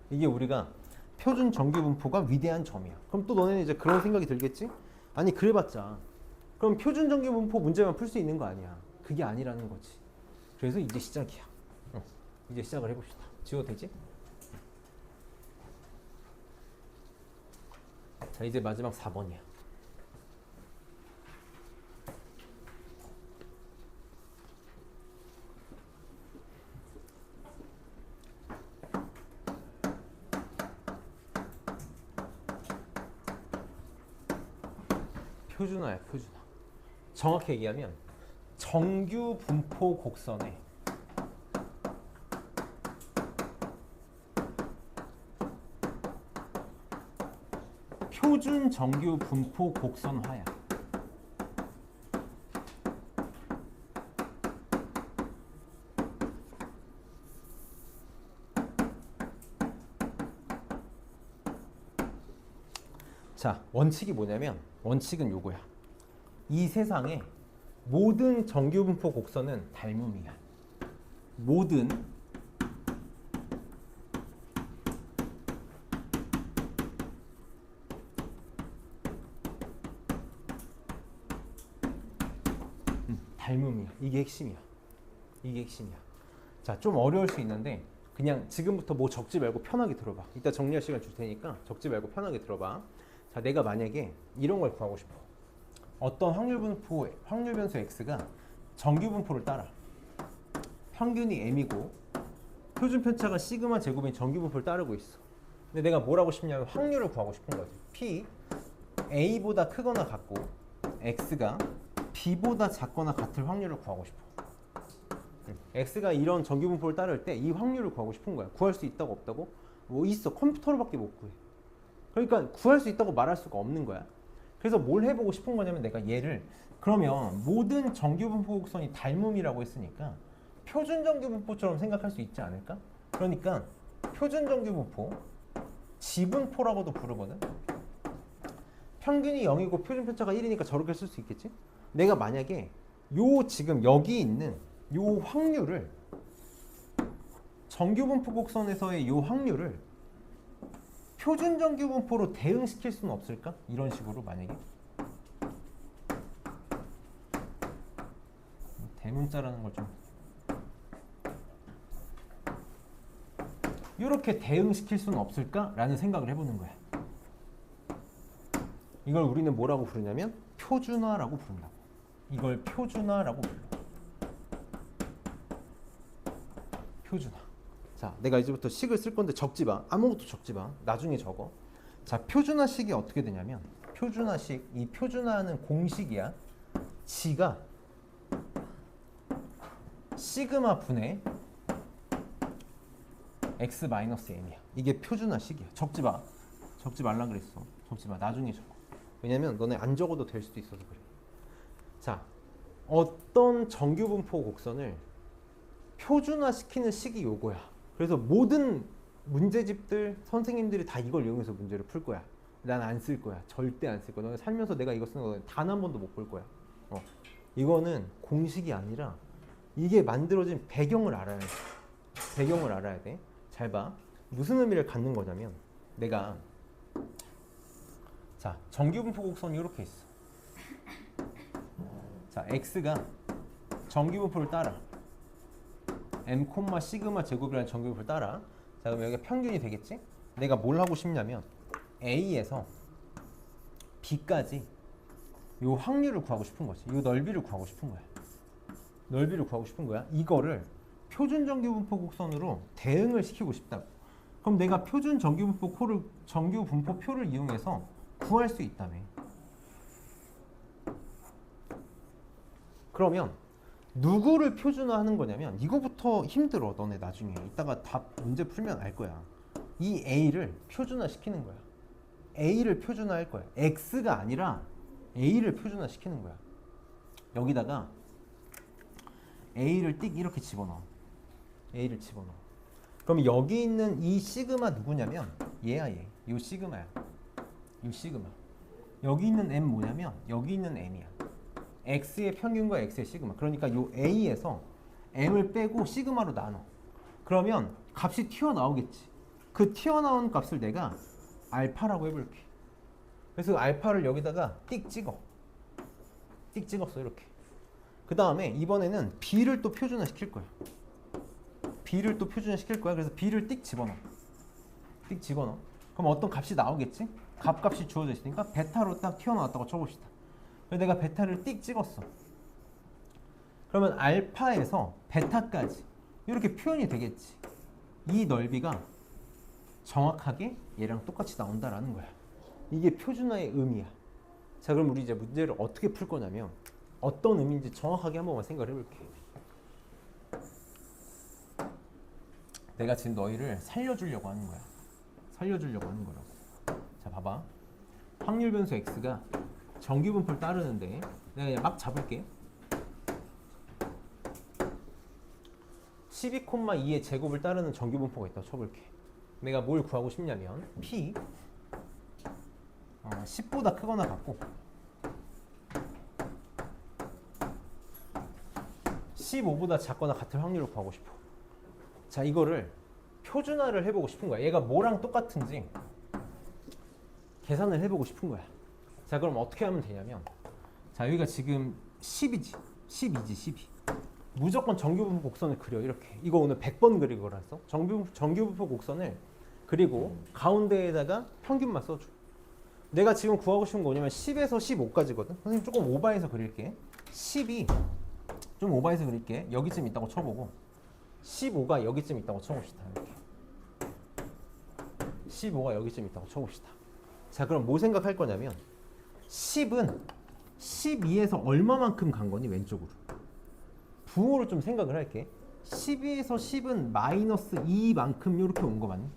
이게 우리가 표준정규분포가 위대한 점이야. 그럼 또 너네는 이제 그런 생각이 들겠지? 아니 그래봤자 그럼 표준정규분포 문제만 풀 수 있는 거 아니야. 그게 아니라는 거지. 그래서 이제 시작이야. 이제 시작을 해봅시다. 지워도 되지? 자, 이제 마지막 4번이야. 표준화야, 표준화. 정확히 얘기하면 정규 분포 곡선에 표준 정규 분포 곡선화야. 자, 원칙이 뭐냐면 원칙은 요거야. 이 세상에 모든 정규 분포 곡선은 닮음이야. 모든 닮음이야. 이게 핵심이야. 이게 핵심이야. 자, 좀 어려울 수 있는데 그냥 지금부터 뭐 적지 말고 편하게 들어봐. 이따 정리할 시간 줄 테니까 적지 말고 편하게 들어봐. 자, 내가 만약에 이런 걸 구하고 싶어. 어떤 확률 변수 x가 정규 분포를 따라. 평균이 m이고 표준 편차가 시그마 제곱인 정규 분포를 따르고 있어. 근데 내가 뭘 하고 싶냐면 확률을 구하고 싶은 거지. p a보다 크거나 같고 x가 b보다 작거나 같을 확률을 구하고 싶어. x가 이런 정규 분포를 따를 때 이 확률을 구하고 싶은 거야. 구할 수 있다고 없다고? 뭐 있어. 컴퓨터로밖에 못 구해. 그러니까 구할 수 있다고 말할 수가 없는 거야. 그래서 뭘 해보고 싶은 거냐면 내가 얘를 그러면 모든 정규 분포 곡선이 닮음이라고 했으니까 표준 정규 분포처럼 생각할 수 있지 않을까? 그러니까 표준 정규 분포 지분포라고도 부르거든. 평균이 0이고 표준 편차가 1이니까 저렇게 쓸 수 있겠지? 내가 만약에 요 지금 여기 있는 요 확률을 정규 분포 곡선에서의 요 확률을 표준 정규 분포로 대응시킬 수는 없을까? 이런 식으로 만약에 대문자라는 걸 좀 이렇게 대응시킬 수는 없을까라는 생각을 해보는 거야. 이걸 우리는 뭐라고 부르냐면 표준화라고 부른다고. 이걸 표준화라고 불러. 표준화. 자, 내가 이제부터 식을 쓸 건데 적지 마. 아무것도 적지 마. 나중에 적어. 자, 표준화식이 어떻게 되냐면 표준화식, 이 표준화는 공식이야. g가 시그마 분의 x-m이야. 이게 표준화식이야. 적지 마. 적지 말라 그랬어. 적지 마. 나중에 적어. 왜냐면 너네 안 적어도 될 수도 있어서 그래. 자, 어떤 정규 분포 곡선을 표준화시키는 식이 요거야. 그래서 모든 문제집들 선생님들이 다 이걸 이용해서 문제를 풀 거야. 난 안 쓸 거야. 절대 안 쓸 거야. 너는 살면서 내가 이거 쓰는 거 단 한 번도 못 볼 거야. 이거는 공식이 아니라 이게 만들어진 배경을 알아야 돼. 배경을 알아야 돼. 잘 봐. 무슨 의미를 갖는 거냐면 내가 자, 정규 분포 곡선이 이렇게 있어. 자, x가 정규 분포를 따라 m, 시그마 제곱이라는 정규 분포를 따라. 자, 그럼 여기가 평균이 되겠지? 내가 뭘 하고 싶냐면 a에서 b까지 요 확률을 구하고 싶은 거지. 요 넓이를 구하고 싶은 거야. 넓이를 구하고 싶은 거야. 이거를 표준 정규 분포 곡선으로 대응을 시키고 싶다고. 그럼 내가 표준 정규 분포표를 이용해서 구할 수 있다며. 그러면 누구를 표준화하는 거냐면 이거부터 힘들어. 너네 나중에 이따가 답 문제 풀면 알 거야. 이 A를 표준화 시키는 거야. A를 표준화할 거야. X가 아니라 A를 표준화 시키는 거야. 여기다가 A를 띡 이렇게 집어넣어. A를 집어넣어. 그럼 여기 있는 이 시그마 누구냐면 얘야 얘. 요 시그마야. 요 시그마. 여기 있는 M 뭐냐면 여기 있는 M이야. X의 평균과 X의 시그마. 그러니까 요 A에서 M을 빼고 시그마로 나눠. 그러면 값이 튀어나오겠지. 그 튀어나온 값을 내가 알파라고 해볼게. 그래서 알파를 여기다가 띡 찍어. 띡 찍었어 이렇게. 그 다음에 이번에는 B를 또 표준화 시킬 거야. B를 또 표준화 시킬 거야. 그래서 B를 띡 집어넣어. 띡 집어넣어. 그럼 어떤 값이 나오겠지? 값이 주어져 있으니까 베타로 딱 튀어나왔다고 쳐봅시다. 그래서 내가 베타를 띡 찍었어. 그러면 알파에서 베타까지 이렇게 표현이 되겠지. 이 넓이가 정확하게 얘랑 똑같이 나온다라는 거야. 이게 표준화의 의미야. 자, 그럼 우리 이제 문제를 어떻게 풀 거냐면 어떤 의미인지 정확하게 한 번만 생각을 해볼게. 내가 지금 너희를 살려주려고 하는 거야. 살려주려고 하는 거라고. 자, 봐봐. 확률 변수 x가 정규분포를 따르는데 내가 그냥 막 잡을게. 12,2의 제곱을 따르는 정규분포가 있다고 쳐볼게. 내가 뭘 구하고 싶냐면 p 10보다 크거나 같고 15보다 작거나 같은 확률을 구하고 싶어. 자, 이거를 표준화를 해보고 싶은 거야. 얘가 뭐랑 똑같은지 계산을 해보고 싶은 거야. 자, 그럼 어떻게 하면 되냐면, 자, 여기가 지금 10이지. 12지, 12. 무조건 정규분포 곡선을 그려, 이렇게. 이거 오늘 100번 그릴 거라서. 정규분포 곡선을 그리고 가운데에다가 평균만 써줘. 내가 지금 구하고 싶은 거 뭐냐면 10에서 15까지거든. 선생님 조금 오버해서 그릴게. 10이 좀 오버해서 그릴게. 여기쯤 있다고 쳐보고 15가 여기쯤 있다고 쳐봅시다. 이렇게. 15가 여기쯤 있다고 쳐봅시다. 자, 그럼 뭐 생각할 거냐면 10은 12에서 얼마만큼 간 거니? 왼쪽으로. 부호를 좀 생각을 할게. 12에서 10은 마이너스 2만큼 이렇게 온 거 맞니?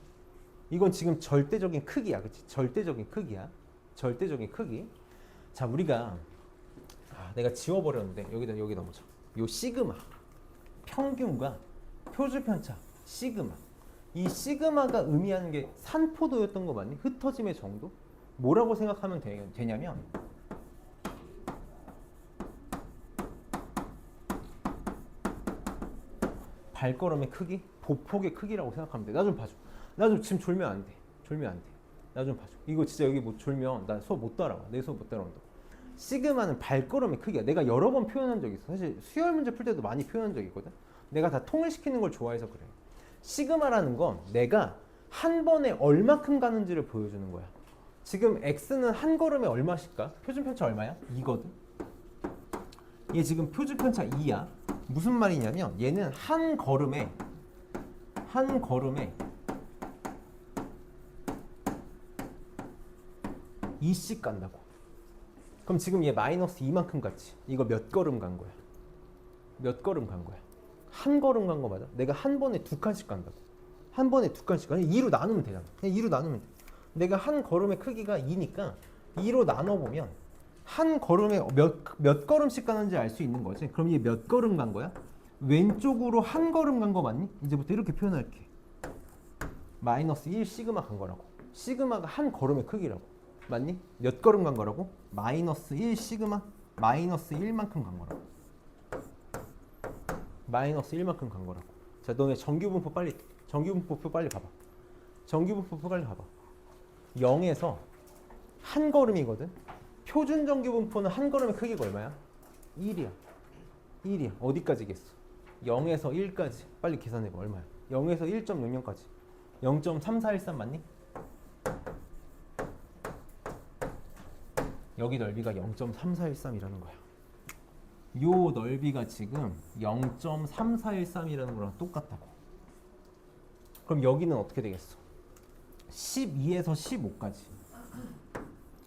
이건 지금 절대적인 크기야. 그치? 절대적인 크기야. 절대적인 크기. 자, 우리가 내가 지워버렸는데 여기 넘어져. 요 시그마 평균과 표준편차 시그마, 이 시그마가 의미하는 게 산포도였던 거 맞니? 흩어짐의 정도? 뭐라고 생각하면 되냐면 발걸음의 크기, 보폭의 크기라고 생각하면 돼. 나 좀 봐줘. 나 좀 지금 졸면 안 돼. 졸면 안 돼. 나 좀 봐줘. 이거 진짜 여기 못 졸면 나 수업 못 따라와. 내 수업 못 따라온다. 시그마는 발걸음의 크기야. 내가 여러 번 표현한 적이 있어. 사실 수열 문제 풀 때도 많이 표현한 적이 있거든. 내가 다 통일시키는 걸 좋아해서 그래. 시그마라는 건 내가 한 번에 얼마큼 가는지를 보여주는 거야. 지금 x는 한 걸음에 얼마씩까? 표준편차 얼마야? 2거든. 얘 지금 표준편차 2야. 무슨 말이냐면 얘는 한 걸음에 2씩 간다고. 그럼 지금 얘 마이너스 2만큼 갔지. 이거 몇 걸음 간 거야? 몇 걸음 간 거야? 한 걸음 간 거 맞아? 내가 한 번에 2칸씩 간다고. 한 번에 2칸씩. 그냥 2로 나누면 되잖아. 그냥 2로 나누면 돼. 내가 한 걸음의 크기가 2니까 2로 나눠보면 한 걸음에 몇 걸음씩 가는지 알 수 있는 거지. 그럼 얘 몇 걸음 간 거야? 왼쪽으로 한 걸음 간 거 맞니? 이제부터 이렇게 표현할게. 마이너스 1 시그마 간 거라고. 시그마가 한 걸음의 크기라고. 맞니? 몇 걸음 간 거라고? 마이너스 1 시그마? 마이너스 1만큼 간 거라고. 마이너스 1만큼 간 거라고. 자, 너네 정규분포 빨리 봐봐. 정규분포 빨리 봐봐. 0에서 한 걸음이거든. 표준 정규분포는 한 걸음의 크기가 얼마야? 1이야. 1이야. 어디까지겠어? 0에서 1까지. 빨리 계산해봐. 얼마야? 0에서 1.00까지. 0.3413 맞니? 여기 넓이가 0.3413이라는 거야. 요 넓이가 지금 0.3413이라는 거랑 똑같다고. 그럼 여기는 어떻게 되겠어? 12에서 15까지.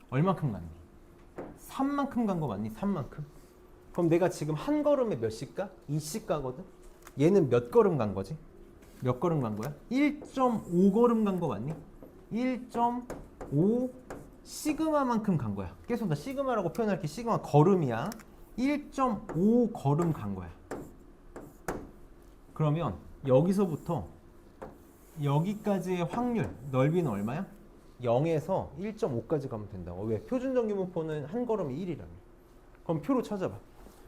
얼마큼 갔니? 3만큼 간 거 맞니? 3만큼? 그럼 내가 지금 한 걸음에 몇씩 가? 2씩 가거든? 얘는 몇 걸음 간 거지? 몇 걸음 간 거야? 1.5걸음 간 거 맞니? 1.5 시그마만큼 간 거야. 계속 나 시그마라고 표현할게. 시그마 걸음이야. 1.5 걸음 간 거야. 그러면 여기서부터 여기까지의 확률 넓이는 얼마야? 0에서 1.5까지 가면 된다고. 왜? 표준 전기분포는 한 걸음이 1이라며. 그럼 표로 찾아봐.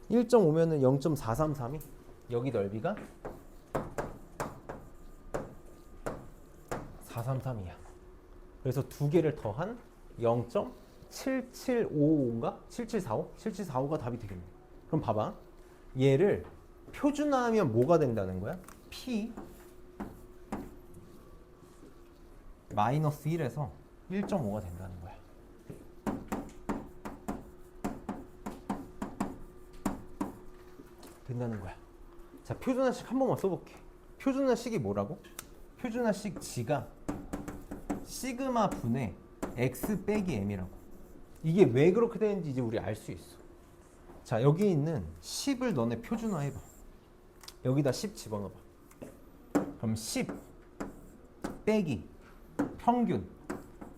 1.5면은 0.433이 여기 넓이가 433이야. 그래서 두 개를 더한 0.7755인가? 7745? 7745가 답이 되겠네. 그럼 봐봐. 얘를 표준화하면 뭐가 된다는 거야? P 마이너스 1에서 1.5가 된다는 거야. 된다는 거야. 자, 표준화식 한 번만 써볼게. 표준화식이 뭐라고? 표준화식 G가 시그마 분의 X 빼기 M이라고. 이게 왜 그렇게 되는지 이제 우리 알 수 있어. 자, 여기 있는 10을 너네 표준화해봐. 여기다 10 집어넣어봐. 그럼 10 빼기 평균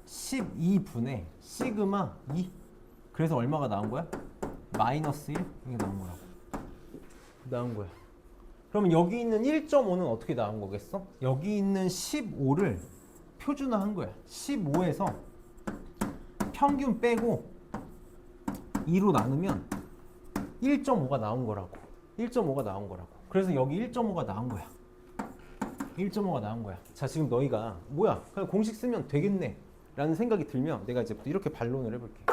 12분의 시그마 2. 그래서 얼마가 나온 거야? 마이너스 1? 이게 나온 거라고. 나온 거야. 그러면 여기 있는 1.5는 어떻게 나온 거겠어? 여기 있는 15를 표준화한 거야. 15에서 평균 빼고 2로 나누면 1.5가 나온 거라고. 1.5가 나온 거라고. 그래서 여기 1.5가 나온 거야. 1.5가 나온 거야. 자, 지금 너희가 뭐야? 그냥 공식 쓰면 되겠네 라는 생각이 들면 내가 이제부터 이렇게 반론을 해볼게.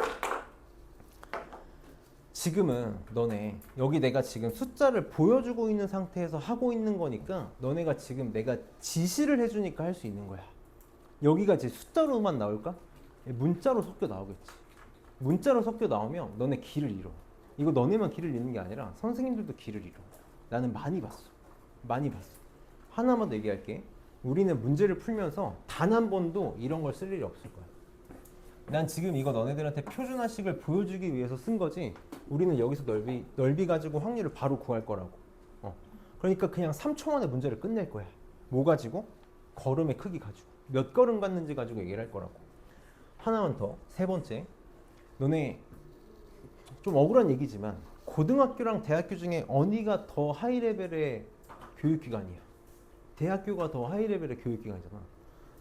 지금은 너네 여기 내가 지금 숫자를 보여주고 있는 상태에서 하고 있는 거니까 너네가 지금 내가 지시를 해주니까 할 수 있는 거야. 여기가 이제 숫자로만 나올까? 문자로 섞여 나오겠지. 문자로 섞여 나오면 너네 길을 잃어. 이거 너네만 길을 잃는 게 아니라 선생님들도 길을 잃어. 나는 많이 봤어. 많이 봤어. 하나만 더 얘기할게. 우리는 문제를 풀면서 단 한 번도 이런 걸 쓸 일이 없을 거야. 난 지금 이거 너네들한테 표준화식을 보여주기 위해서 쓴 거지. 우리는 여기서 넓이 가지고 확률을 바로 구할 거라고. 그러니까 그냥 3초 만에 문제를 끝낼 거야. 뭐 가지고? 걸음의 크기 가지고. 몇 걸음 갔는지 가지고 얘기를 할 거라고. 하나만 더. 세 번째. 너네 좀 억울한 얘기지만 고등학교랑 대학교 중에 어디가 더 하이 레벨의 교육기관이야? 대학교가 더 하이 레벨의 교육기관이잖아.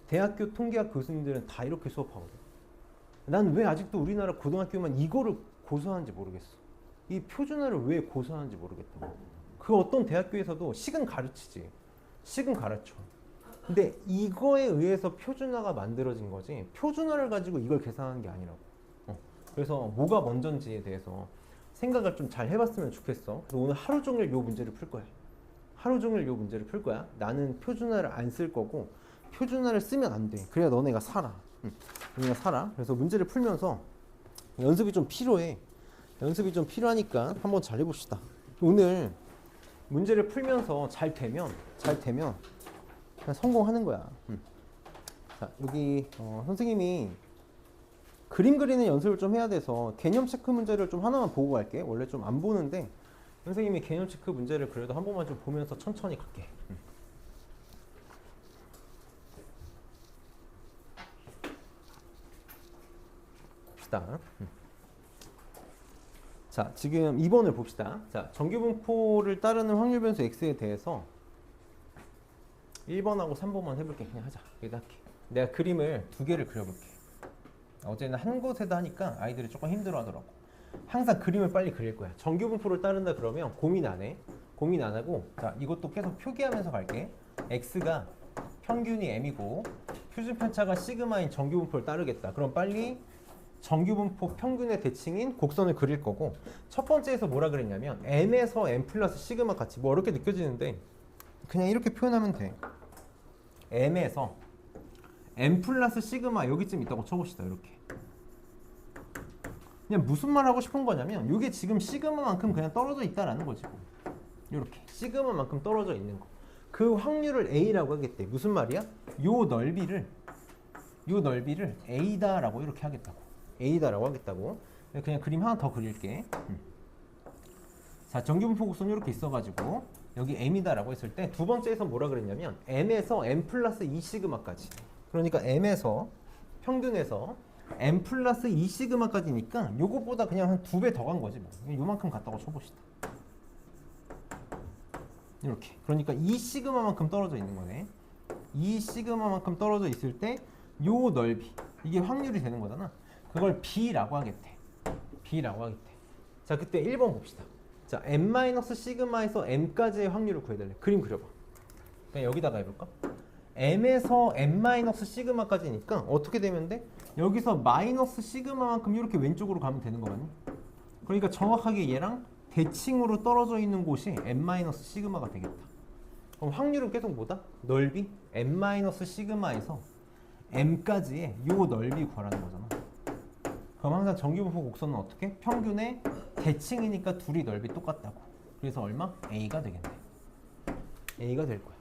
대학교 통계학 교수님들은 다 이렇게 수업하거든. 난 왜 아직도 우리나라 고등학교만 이거를 고수하는지 모르겠어. 이 표준화를 왜 고수하는지 모르겠다. 그 어떤 대학교에서도 식은 가르치지. 식은 가르쳐. 근데 이거에 의해서 표준화가 만들어진 거지. 표준화를 가지고 이걸 계산하는 게 아니라고. 그래서 뭐가 먼저인지에 대해서 생각을 좀 잘 해봤으면 좋겠어. 그래서 오늘 하루 종일 요 문제를 풀 거야. 하루 종일 요 문제를 풀 거야. 나는 표준화를 안 쓸 거고 표준화를 쓰면 안 돼. 그래야 너네가 살아. 너네가 살아. 그래서 문제를 풀면서 연습이 좀 필요해. 연습이 좀 필요하니까 한번 잘 해봅시다. 오늘 문제를 풀면서 잘 되면 그냥 성공하는 거야. 자, 여기 선생님이 그림 그리는 연습을 좀 해야 돼서 개념 체크 문제를 좀 하나만 보고 갈게. 원래 좀 안 보는데 선생님이 개념 체크 문제를 그래도 한 번만 좀 보면서 천천히 갈게. 봅시다. 자, 지금 2번을 봅시다. 자, 정규분포를 따르는 확률 변수 x에 대해서 1번하고 3번만 해볼게. 그냥 하자. 여기다 할게. 내가 그림을 두 개를 그려볼게. 어제는 한 곳에다 하니까 아이들이 조금 힘들어 하더라고. 항상 그림을 빨리 그릴 거야. 정규분포를 따른다 그러면 고민 안 해. 고민 안 하고, 자, 이것도 계속 표기하면서 갈게. x가 평균이 m이고 표준 편차가 시그마인 정규분포를 따르겠다. 그럼 빨리 정규분포 평균의 대칭인 곡선을 그릴 거고, 첫 번째에서 뭐라 그랬냐면 m에서 m 플러스 시그마 같이 뭐 어렵게 느껴지는데 그냥 이렇게 표현하면 돼. m에서 m 플러스 시그마 여기쯤 있다고 쳐봅시다. 이렇게. 그냥 무슨 말 하고 싶은 거냐면 이게 지금 시그마만큼 그냥 떨어져 있다라는 거지. 이렇게 시그마만큼 떨어져 있는 거. 그 확률을 a라고 하겠대. 무슨 말이야? 요 넓이를 a다라고 이렇게 하겠다고. a다라고 하겠다고. 그냥 그림 하나 더 그릴게. 자, 정규분포 곡선 이렇게 있어가지고 여기 m이다라고 했을 때 두 번째에서 뭐라 그랬냐면 m에서 m 플러스 2 시그마까지. 그러니까 m에서 평균에서 n 플러스 2 시그마까지니까 요것보다 그냥 한 2배 더 간 거지 뭐. 요만큼 갔다고 쳐봅시다. 이렇게. 그러니까 2 시그마만큼 떨어져 있는 거네. 2 시그마만큼 떨어져 있을 때 요 넓이, 이게 확률이 되는 거잖아. 그걸 B라고 하겠대. B라고 하겠대. 자, 그때 1번 봅시다. 자, n 시그마에서 m까지의 확률을 구해달래. 그림 그려봐. 그냥 여기다가 해볼까? m에서 n 시그마까지니까 어떻게 되면 돼? 여기서 마이너스 시그마만큼 이렇게 왼쪽으로 가면 되는 거 같니? 그러니까 정확하게 얘랑 대칭으로 떨어져 있는 곳이 n 시그마가 되겠다. 그럼 확률은 계속 뭐다? 넓이 n 시그마에서 m까지의 요 넓이 구하라는 거잖아. 그럼 항상 정규분포 곡선은 어떻게? 평균의 대칭이니까 둘이 넓이 똑같다고. 그래서 얼마? a가 되겠네. a가 될 거야.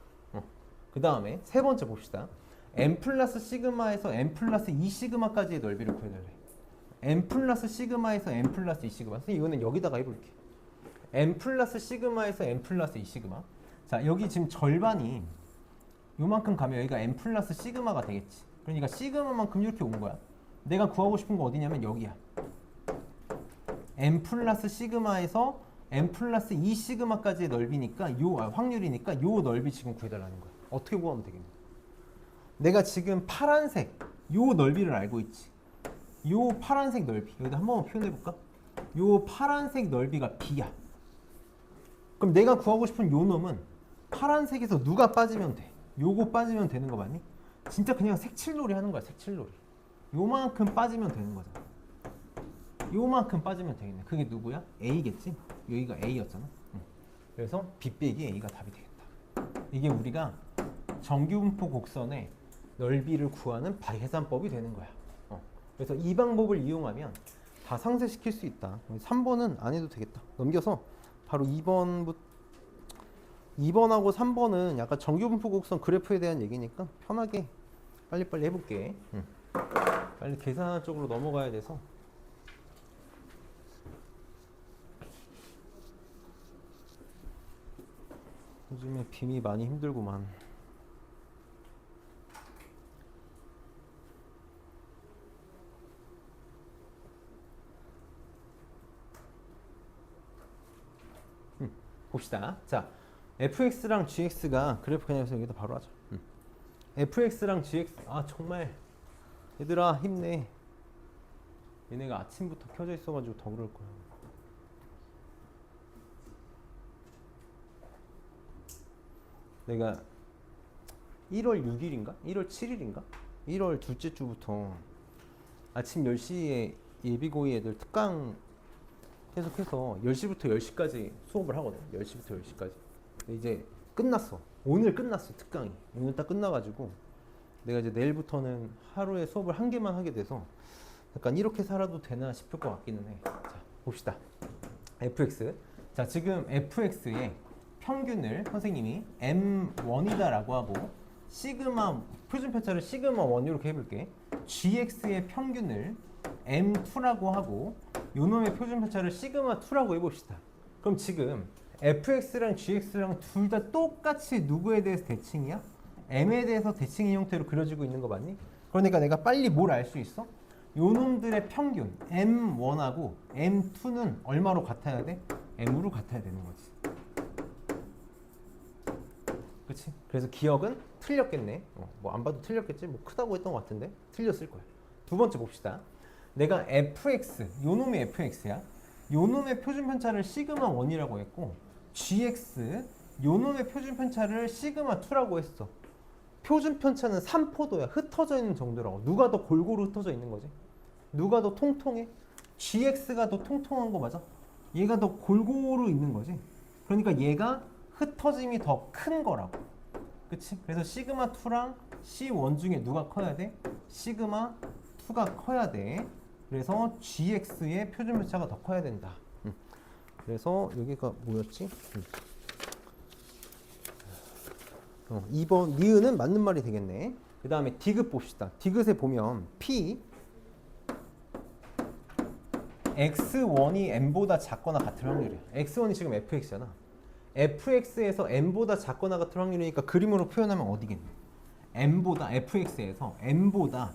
그 다음에 세 번째 봅시다. n 플러스 시그마에서 n 플러스 2 시그마까지의 넓이를 구해달래. n 플러스 시그마에서 n 플러스 2 시그마. 선생님 이거는 여기다가 해볼게. n 플러스 시그마에서 n 플러스 2 시그마. 자, 여기 지금 절반이 요만큼 가면 여기가 n 플러스 시그마가 되겠지. 그러니까 시그마만큼 이렇게 온 거야. 내가 구하고 싶은 거 어디냐면 여기야. n 플러스 시그마에서 n 플러스 2 시그마까지의 넓이니까 요 확률이니까 요 넓이 지금 구해달라는 거야. 어떻게 구하면 되겠냐? 내가 지금 파란색 요 넓이를 알고 있지. 요 파란색 넓이 여기다 한번 표현해 볼까? 요 파란색 넓이가 B야. 그럼 내가 구하고 싶은 요 놈은 파란색에서 누가 빠지면 돼? 요거 빠지면 되는 거 맞니? 진짜 그냥 색칠놀이 하는 거야. 색칠놀이. 요만큼 빠지면 되는 거잖아. 요만큼 빠지면 되겠네. 그게 누구야? A겠지? 여기가 A였잖아. 그래서 B 빼기 A가 답이 되겠다. 이게 우리가 정규분포 곡선의 넓이를 구하는 계산법이 되는 거야. 그래서 이 방법을 이용하면 다 상쇄시킬 수 있다. 3번은 안 해도 되겠다. 넘겨서 바로 2번하고 3번은 약간 정규분포 곡선 그래프에 대한 얘기니까 편하게 빨리빨리 해볼게. 빨리 계산 쪽으로 넘어가야 돼서. 요즘에 빔이 많이 힘들구만. 봅시다. 자, fx랑 gx가 그래프 그냥 해서 여기다 바로 하자. fx랑 gx, 아 정말 얘들아 힘내. 얘네가 아침부터 켜져 있어가지고 더 그럴 거야. 내가 1월 6일인가? 1월 7일인가? 1월 둘째 주부터 아침 10시에 예비고이 애들 특강 계속해서 10시부터 10시까지 수업을 하거든. 10시부터 10시까지. 근데 이제 끝났어. 오늘 끝났어. 특강이. 오늘 딱 끝나가지고 내가 이제 내일부터는 하루에 수업을 한 개만 하게 돼서 약간 이렇게 살아도 되나 싶을 것 같기는 해. 자, 봅시다. fx. 자, 지금 fx의 평균을 선생님이 m1이다 라고 하고 시그마 표준 편차를 시그마 1 이렇게 해볼게. gx의 평균을 m2라고 하고 요놈의 표준 편차를 시그마 2라고 해봅시다. 그럼 지금 fx랑 gx랑 둘 다 똑같이 누구에 대해서 대칭이야? m에 대해서 대칭의 형태로 그려지고 있는 거 맞니? 그러니까 내가 빨리 뭘 알 수 있어? 요놈들의 평균 m1하고 m2는 얼마로 같아야 돼? m으로 같아야 되는 거지. 그치? 그래서 기억은 틀렸겠네. 뭐 안 봐도 틀렸겠지? 뭐 크다고 했던 것 같은데 틀렸을 거야. 두 번째 봅시다. 내가 fx, 요놈의 fx야. 요놈의 표준 편차를 시그마 1이라고 했고 gx, 요놈의 표준 편차를 시그마 2라고 했어. 표준 편차는 3포도야. 흩어져 있는 정도라고. 누가 더 골고루 흩어져 있는 거지? 누가 더 통통해? gx가 더 통통한 거 맞아? 얘가 더 골고루 있는 거지. 그러니까 얘가 흩어짐이 더 큰 거라고. 그치? 그래서 시그마 2랑 C1 중에 누가 커야 돼? 시그마 2가 커야 돼. 그래서 gx의 표준 편차가 더 커야 된다. 그래서 여기가 뭐였지? 2번 니은은 맞는 말이 되겠네. 그 다음에 디귿 봅시다. 디귿에 보면 P x1이 m보다 작거나 같을 확률이야. x1이 지금 fx잖아. fx에서 m보다 작거나 같을 확률이니까 그림으로 표현하면 어디겠니? m보다 fx에서 m보다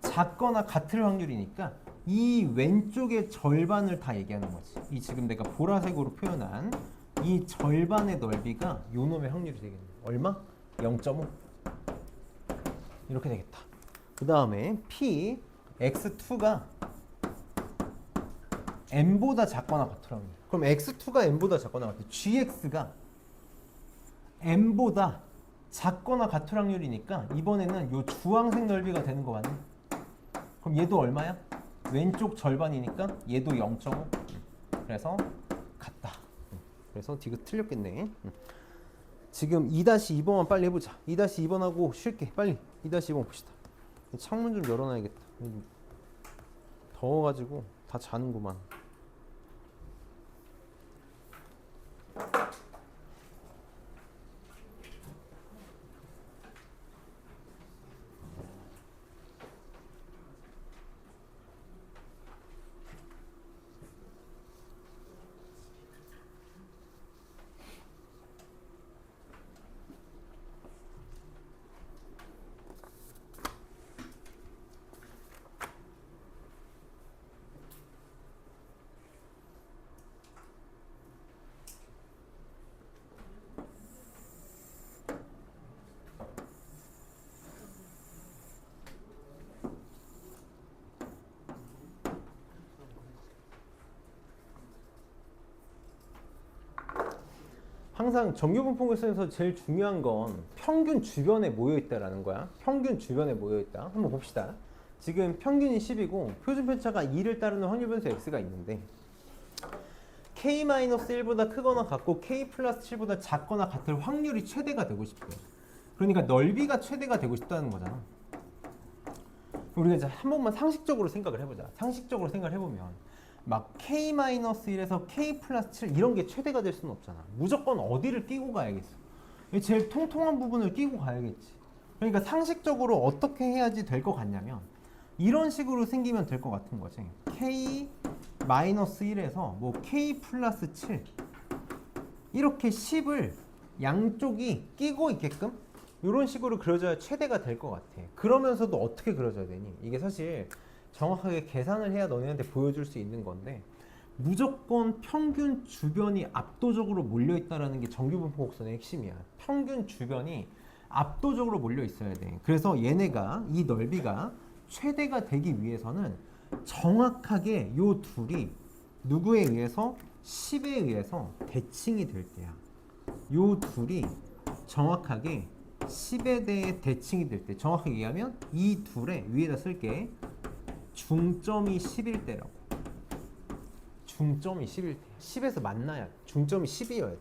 작거나 같을 확률이니까 이 왼쪽의 절반을 다 얘기하는 거지. 이 지금 내가 보라색으로 표현한 이 절반의 넓이가 요 놈의 확률이 되겠네. 얼마? 0.5. 이렇게 되겠다. 그 다음에 P, X2가 M보다 작거나 같을 확률. 그럼 X2가 M보다 작거나 같을. GX가 M보다 작거나 같을 확률이니까 이번에는 요 주황색 넓이가 되는 거 맞네. 그럼 얘도 얼마야? 왼쪽 절반이니까 얘도 0.5. 그래서 같다. 그래서 디귿 틀렸겠네. 지금 2-2번만 빨리 해보자. 2-2번하고 쉴게. 빨리 2-2번 봅시다. 창문 좀 열어놔야겠다. 더워가지고 다 자는구만. 항상 정규분포에서 제일 중요한 건 평균 주변에 모여있다라는 거야. 평균 주변에 모여있다. 한번 봅시다. 지금 평균이 10이고 표준 편차가 2를 따르는 확률 변수 x가 있는데 k-1보다 크거나 같고 k 플러스 7보다 작거나 같을 확률이 최대가 되고 싶대요. 그러니까 넓이가 최대가 되고 싶다는 거잖아. 우리가 이제 한 번만 상식적으로 생각을 해보자. 상식적으로 생각을 해보면 막 k-1에서 k 플러스 7 이런 게 최대가 될 수는 없잖아. 무조건 어디를 끼고 가야겠어. 제일 통통한 부분을 끼고 가야겠지. 그러니까 상식적으로 어떻게 해야지 될 것 같냐면 이런 식으로 생기면 될 것 같은 거지. k-1에서 뭐 k 플러스 7 이렇게 10을 양쪽이 끼고 있게끔 이런 식으로 그려져야 최대가 될 것 같아. 그러면서도 어떻게 그려져야 되니? 이게 사실 정확하게 계산을 해야 너네한테 보여줄 수 있는 건데 무조건 평균 주변이 압도적으로 몰려있다는 게 정규분포 곡선의 핵심이야. 평균 주변이 압도적으로 몰려 있어야 돼. 그래서 얘네가 이 넓이가 최대가 되기 위해서는 정확하게 요 둘이 누구에 의해서 10에 의해서 대칭이 될 때야. 요 둘이 정확하게 10에 대해 대칭이 될 때, 정확하게 얘기하면 이 둘의 위에다 쓸게. 중점이 10일 때라고. 중점이 10일 때. 10에서 만나야 돼. 중점이 10이어야 돼.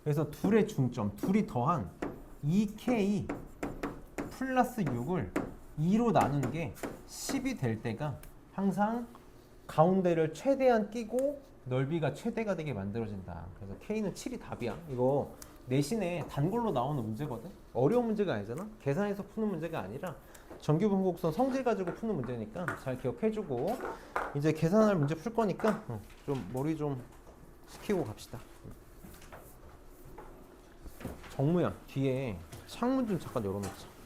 그래서 둘의 중점, 둘이 더한 2k 플러스 6을 2로 나눈 게 10이 될 때가 항상 가운데를 최대한 끼고 넓이가 최대가 되게 만들어진다. 그래서 k는 7이 답이야. 이거 내신에 단골로 나오는 문제거든. 어려운 문제가 아니잖아. 계산해서 푸는 문제가 아니라 정규분포곡선 성질 가지고 푸는 문제니까 잘 기억해주고 이제 계산할 문제 풀 거니까 좀 머리 좀 식히고 갑시다. 정무야 뒤에 창문 좀 잠깐 열어놓자.